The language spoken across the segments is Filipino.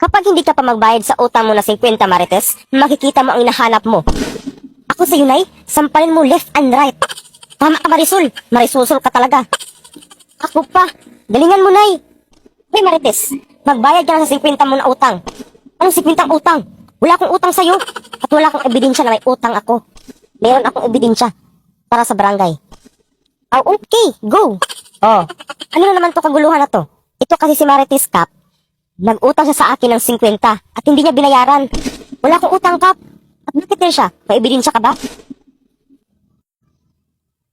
Kapag hindi ka pa magbayad sa utang mo na 50, Marites, makikita mo ang hinahanap mo. Ako sa Nay, sampalin mo left and right. Tama ka, Marisol. Marisusol ka talaga. Ako pa. Galingan mo, Nay. Hey, Marites, magbayad ka na sa 50 mo na utang. Anong 50 utang? Wala akong utang sa'yo. At wala akong ebidensya na may utang ako. Meron akong ebidensya para sa barangay. Oh, okay. Go. Oh, ano na naman to kaguluhan na to? Ito kasi si Marites, Kap. Nag-utang siya sa akin ng 50 at hindi niya binayaran. Wala akong utang, Kap. At bakit din siya? May ebidensya ka ba?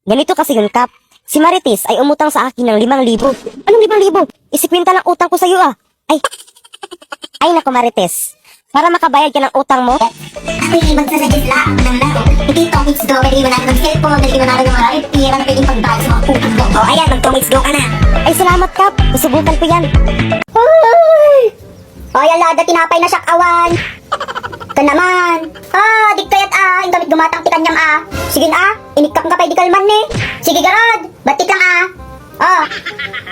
Ganito kasi yun, Kap. Si Marites ay umutang sa akin ng 5,000. Anong 5,000? 50 lang utang ko sa'yo, ah. Ay nako, Marites. Para makabayad ka ng utang mo, Ay, magsasuggest lang ako ng laro. Hindi topics go, pwede mo natin ng cellphone, pwede mo natin ng mga pera na pwedeng pagbayad sa mga putang go. O, ayan, mag-topics go ka na. ay salamat, Kap. Susubukan ko yan. Ay, alada, tinapay na syakawan. Ka naman. Di kayat yung gamit gumatang ti kanyam Sige na, inikap ka pa, di kalman ni. Sige, garod, batik lang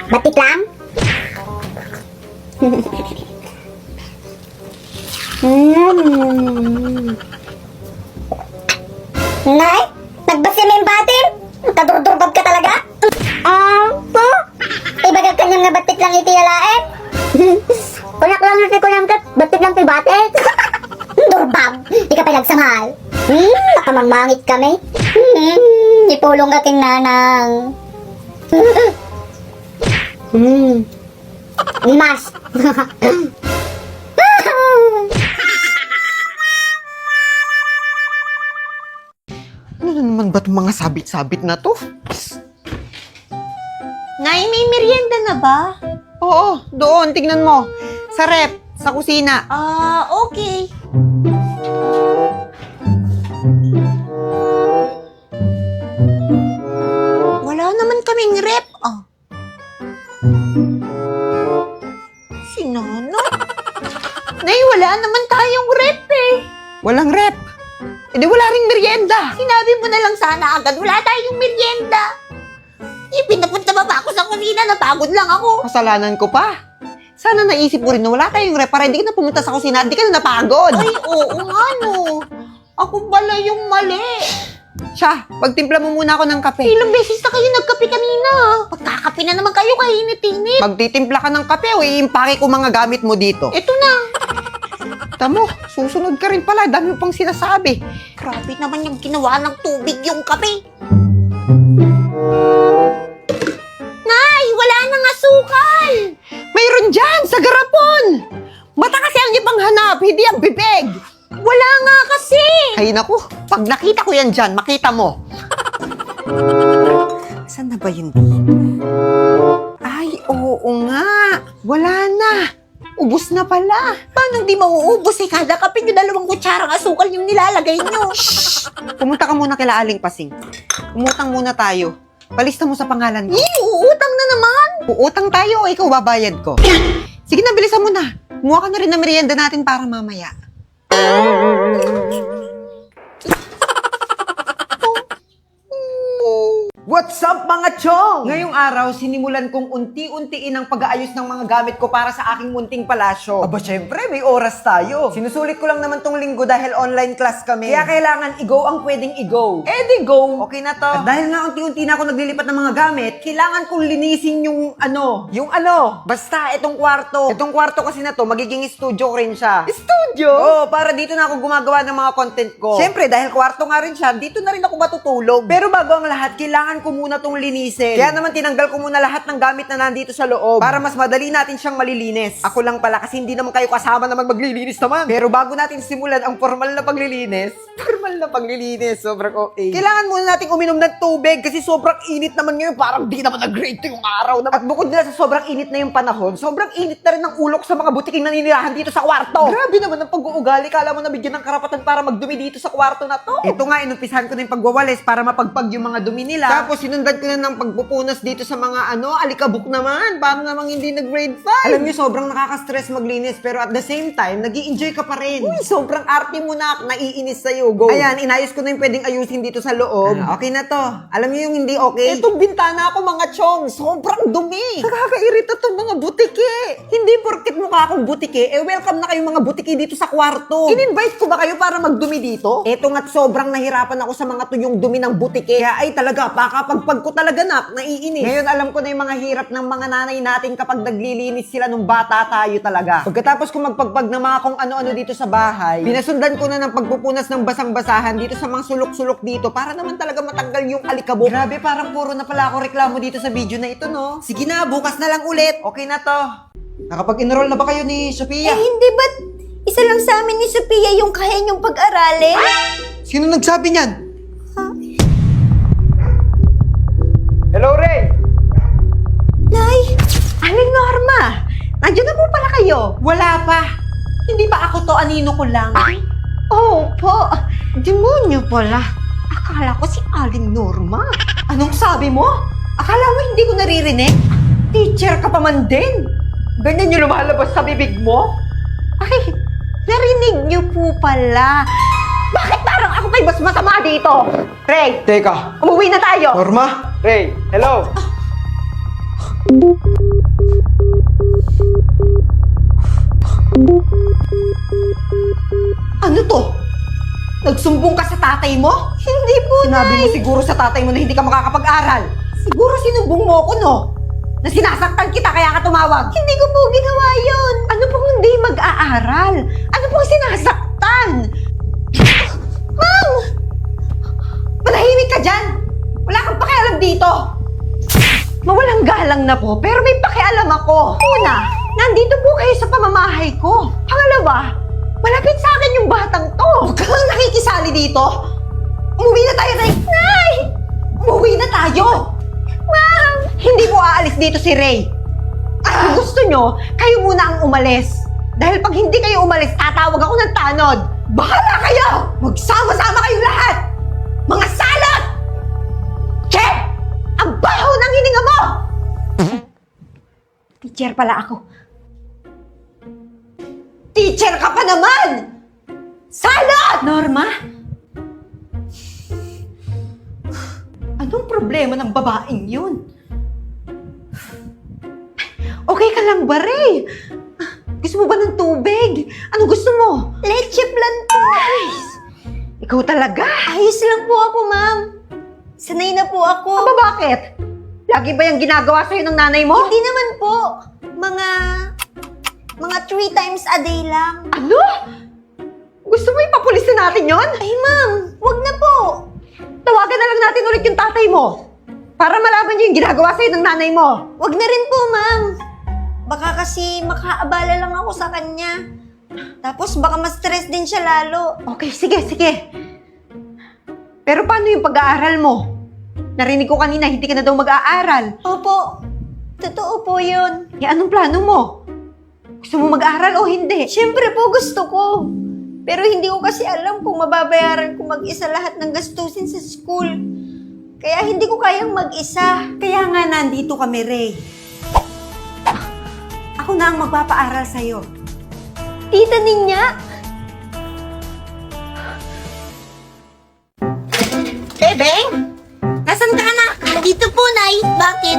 batik lang? Nay, nagbasya mo yung batim? Kadurdurdog ka talaga? Po? Ibagag kanyang nga batik lang itiyalain? Kunak lang natin ko lang kat, batik lang ito'y batik? Durbab, di ka pa nagsamahal. Nakamangmangit kami. Ipulong ka king nanang. Mas. Ano na naman ba itong mga sabit-sabit na to? Nay, may merienda na ba? Oo, doon, tignan mo. Sa rep, sa kusina. Okay. Wala naman kaming rep, Si Nana? Nay, wala naman tayong rep Walang rep. E di wala ring merienda. Sinabi mo na lang sana agad, wala tayong merienda. Pinapunta ba ako sa kusina? Napagod lang ako. Kasalanan ko pa. Sana naisip mo rin na wala tayong rep para hindi ka na pumunta sa kusina at di ka na napagod. Ay, oo nga no. Ako pala yung mali. Siya, pagtimpla mo muna ako ng kape. Ilang beses na kayo nagkape kanina. Pagkakape na naman kayo, kainit-init. Magtitimpla ka ng kape o iimpake ko mga gamit mo dito. Ito na. Tamo, susunod ka rin pala. Dami mo pang sinasabi. Grabe naman yung ginawa ng tubig yung kape. Nay, wala nang asukal. Mayroon dyan, sa garapon. Mata kasi ang ipang hanap, hindi ang bibig. Wala nga kasi. Ay naku, pag nakita ko yan dyan, makita mo. Saan na ba yun? Ay, oo nga. Wala na. Ubus na pala. Paano di mauubos kada kape nyo 2 kutsarang asukal yung nilalagay nyo? Pumunta ka muna kila Aling Pasing. Umutang muna tayo. Palista mo sa pangalan ko. Uutang na naman. Uutang tayo o ikaw babayad ko? Sige na, bilisan mo na. Kumuha ka na rin ng merienda natin para mamaya. What's up mga chong? Ngayong araw, sinimulan kong unti-untiin ang pag-aayos ng mga gamit ko para sa aking munting palasyo. Aba syempre, may oras tayo. Sinusulit ko lang naman tong linggo dahil online class kami. Kaya kailangan i-go ang pwedeng i-go. Eh di go! Okay na to. At dahil nga unti-unti na ako naglilipat ng mga gamit, kailangan kong linisin yung ano. Yung ano? Basta, itong kwarto. Itong kwarto kasi na to, magiging studio rin siya. Studio? Oo, para dito na ako gumagawa ng mga content ko. Syempre, dahil kwarto nga rin siya, dito na rin ako matutulog. Pero bago ang lahat, kailangan ko muna tong linisin. Kaya naman tinanggal ko muna lahat ng gamit na nandito sa loob para mas madali natin siyang malilinis. Ako lang pala kasi hindi naman kayo kasama naman maglilinis naman. Pero bago natin simulan ang formal na paglilinis, sobrang okay. Kailangan muna nating uminom ng tubig kasi sobrang init naman ngayon. Parang di naman nag-grade yung araw na. At bukod na sa sobrang init na yung panahon, sobrang init na rin ng ulok sa mga butiking naninirahan dito sa kwarto. Grabe naman ang pag-uugali. Kala mo nabigyan ng karapatan para magdumi dito sa kwarto na to. Ito nga, inumpisahan ko na yung pagwawalis para mapagpag yung mga dumi nila. Tapos Pagkatapos sinundan ko na ng pagpupunas dito sa mga alikabok naman. Paano namang hindi nag-grade 5? Alam niyo, sobrang nakaka-stress maglinis, pero at the same time, nag-i-enjoy ka pa rin. Uy, sobrang arte mo na, naiinis sa'yo. Go. Ayan, inayos ko na yung pwedeng ayusin dito sa loob. Okay na to. Alam niyo yung hindi okay? Itong bintana ko, mga chong, sobrang dumi. Nakakairita tong mga butiki. Hindi porket mukha akong butiki, welcome na kayong mga butiki dito sa kwarto. In-invite ko ba kayo para magdumi dito? Eto nga't sobrang nahirapan ako sa mga tuyong dumi ng butiki. Kaya ay talaga, pakapagpag ko talaga naiinis. Ngayon alam ko na yung mga hirap ng mga nanay natin kapag naglilinis sila nung bata tayo talaga. Pagkatapos ko magpagpag ng mga kung ano-ano dito sa bahay, pinasundan ko na ng pagpupunas ng basang-basahan dito sa mga sulok-sulok dito para naman talaga matanggal yung alikabok. Grabe, parang puro na pala ako reklamo dito sa video na ito, no? Sige na, bukas na lang ulit. Okay na to. Nakapag-enroll na ba kayo ni Sophia? Hindi ba't isa lang sa amin ni Sophia yung kaya niyong pag-aralin? Sino nagsabi niyan? Hello, Ray! Nay! Aling Norma, nandiyan na po pala kayo. Wala pa. Hindi ba ako to, anino ko lang? Oo po, demonyo pala. Akala ko si Aling Norma. Anong sabi mo? Akala mo hindi ko naririnig? Teacher ka pa man din. Ganyan yung lumalabas sa bibig mo? Ay, narinig niyo po pala. Bakit parang ako kay mas masama dito? Ray, Teka. umuwi na tayo. Norma? Ray, hello? Ano to? Nagsumbong ka sa tatay mo? Hindi po, Sinabi mo siguro sa tatay mo na hindi ka makakapag-aral. Siguro sinumbong mo ako, no? Na sinasaktan kita kaya ka tumawag. Hindi ko po ginawa yun. Ano pong hindi mag-aaral? Ano pong sinasaktan? Ma'am! Manahimik ka dyan! Wala kang pakialam dito! Mawalang galang na po, pero may pakialam ako. Una, nandito po kayo sa pamamahay ko. Pangalawa, malapit sa akin yung batang to. Huwag kang nakikisali dito. Umuwi na tayo, Ray. Nay! Umuwi na tayo. Ma'am! Hindi po aalis dito si Ray. At kung gusto nyo, kayo muna ang umalis. Dahil pag hindi kayo umalis, tatawag ako ng tanod. Bahala kayo! Magsama-sama kayong lahat! Mga salot! Che! Ang baho ng hininga mo! Teacher pala ako. Teacher ka pa naman! Salot! Norma? Anong problema ng babaeng yun? Okay ka lang ba, Ray? Gusto mo ba ng tubig? Ano gusto mo? Leche plan po! Ikaw talaga? Ayos lang po ako, ma'am. Sanay na po ako. Aba, bakit? Lagi ba yung ginagawa sa'yo ng nanay mo? Hindi naman po. Mga 3 times a day lang. Ano? Gusto mo ipapulis na natin yon? Ay, ma'am, wag na po. Tawagan na lang natin ulit yung tatay mo. Para malaman niyo yung ginagawa sa'yo ng nanay mo. Wag na rin po, ma'am. Baka kasi makaabala lang ako sa kanya. Tapos baka ma-stress din siya lalo. Okay, sige. Pero paano yung pag-aaral mo? Narinig ko kanina, hindi ka na daw mag-aaral. Opo, totoo po yun. Eh, anong plano mo? Gusto mo mag-aaral o hindi? Siyempre po gusto ko. Pero hindi ko kasi alam kung mababayaran ko mag-isa lahat ng gastusin sa school. Kaya hindi ko kayang mag-isa. Kaya nga nandito kami, Ray. Ako na ang magpapaaral sa'yo. Tita Ninya? Bebeng! Nasaan ka, anak? Dito po, Nay. Bakit?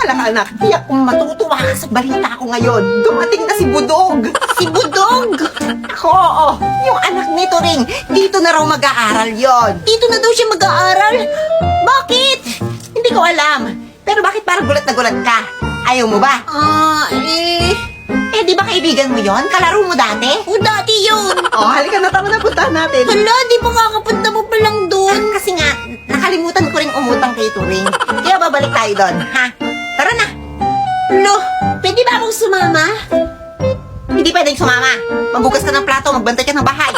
Alam ka, anak, tiyak kong matutuwa ka sa balita ko ngayon. Dumating na si Budog. Si Budog? Ako, oo. Yung anak nito ring, dito na raw mag-aaral yon. Dito na daw siya mag-aaral? Bakit? Hindi ko alam. Pero bakit parang gulat na gulat ka? Ayaw mo ba? Eh, di ba kaibigan mo yon? Kalaro mo dati? O, dati yun. Oh, halika na, tama na, puntahan natin. Hala, di ba kakapunta mo pa lang doon? Kasi nga, nakalimutan ko rin umutang kay Turing. Kaya babalik tayo doon, ha? Tara na. Lo, pwede ba akong sumama? Hindi pwedeng sumama. Magbukas ka ng plato, magbantay ka ng bahay.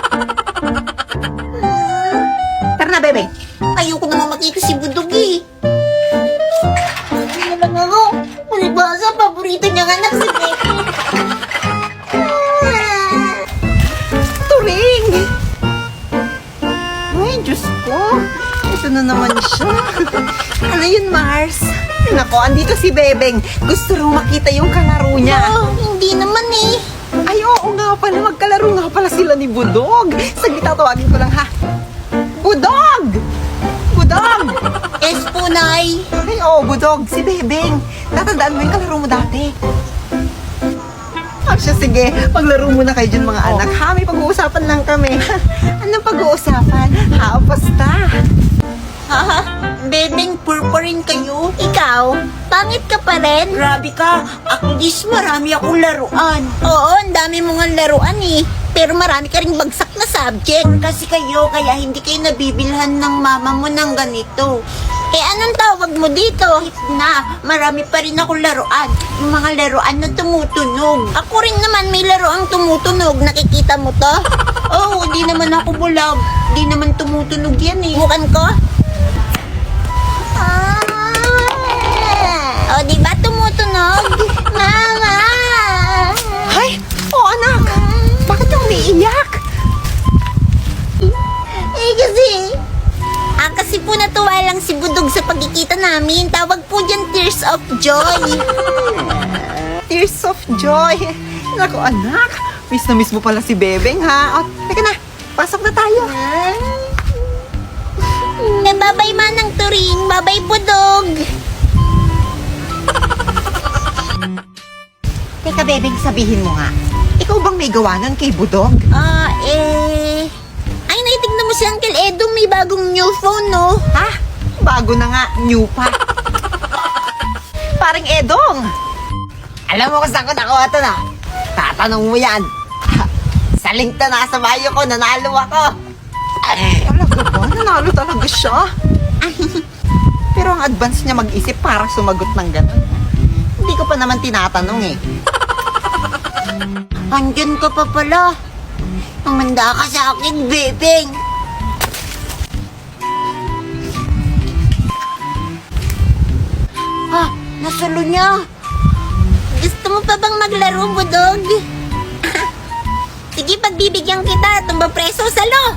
Tara na, bebe. Ayoko naman makita si Budog eh. Ano lang ako? Malibasa, paborito niyang anak si Becky. Turing! Ay, Diyos ko. Ito na naman siya. Ano yun, Mars? Nako, andito si Bebeng. Gusto rin makita yung kalaro niya. Hindi naman eh. Ay, oo nga pala. Magkalaro nga pala sila ni Budog. Saglit, tatawagin ko lang, ha? Budog! Budog! Yes po, Nay. Ay, oo, Budog. Si Bebeng. Tatandaan mo yung kalaro mo dati. Siya, sige. Maglaro muna kayo dyan, mga anak. Ha, may pag-uusapan lang kami. Anong pag-uusapan? Ha, basta. Ha? Bebeng, purpurin kayo. Ikaw, pangit ka pa rin. Grabe ka. Ako dis, marami akong laruan. Oo, ang dami mong laruan eh. Pero marami ka ring bagsak na subject. Kasi kayo, kaya hindi kayo nabibilhan ng mama mo ng ganito. Eh, anong tawag mo dito? Na, marami pa rin akong laruan. Yung mga laruan na tumutunog. Ako rin naman may laruang tumutunog. Nakikita mo to? Oo, di naman ako bulag. Di naman tumutunog yan eh. Bukan ko? O, di ba tumutunog? Mama! Ay, anak. Bakit ka umiiyak? Kasi po natuwa lang si Budog sa pagkikita namin. Tawag po dyan Tears of Joy. Tears of joy. Naku, anak. Miss na miss mo pala si Bebeng, ha? O, teka na. Pasok na tayo. Babay Manang Turing, babay Budog. Teka, Bebeng, sabihin mo nga. Ikaw bang may gawanan kay Budog? Ay, naitignan mo si Uncle Edong, may bagong new phone, no? Ha? Bago na nga, new pa. Paring Edong. Alam mo kung saan ko nakuha ito na? Tatanong mo yan. Sa link na nasa bio ko, nanalo ako. Talaga ba? Nanalo talaga siya? Pero ang advance niya mag-isip para sumagot ng gano'n. Hindi ko pa naman tinatanong eh. Andyan ka pa pala. Umanda ka sa akin, Bebeng. Nasalo niya. Gusto mo pa bang maglaro, Budog? Sige, pagbibigyan kita. Tumba preso, salo.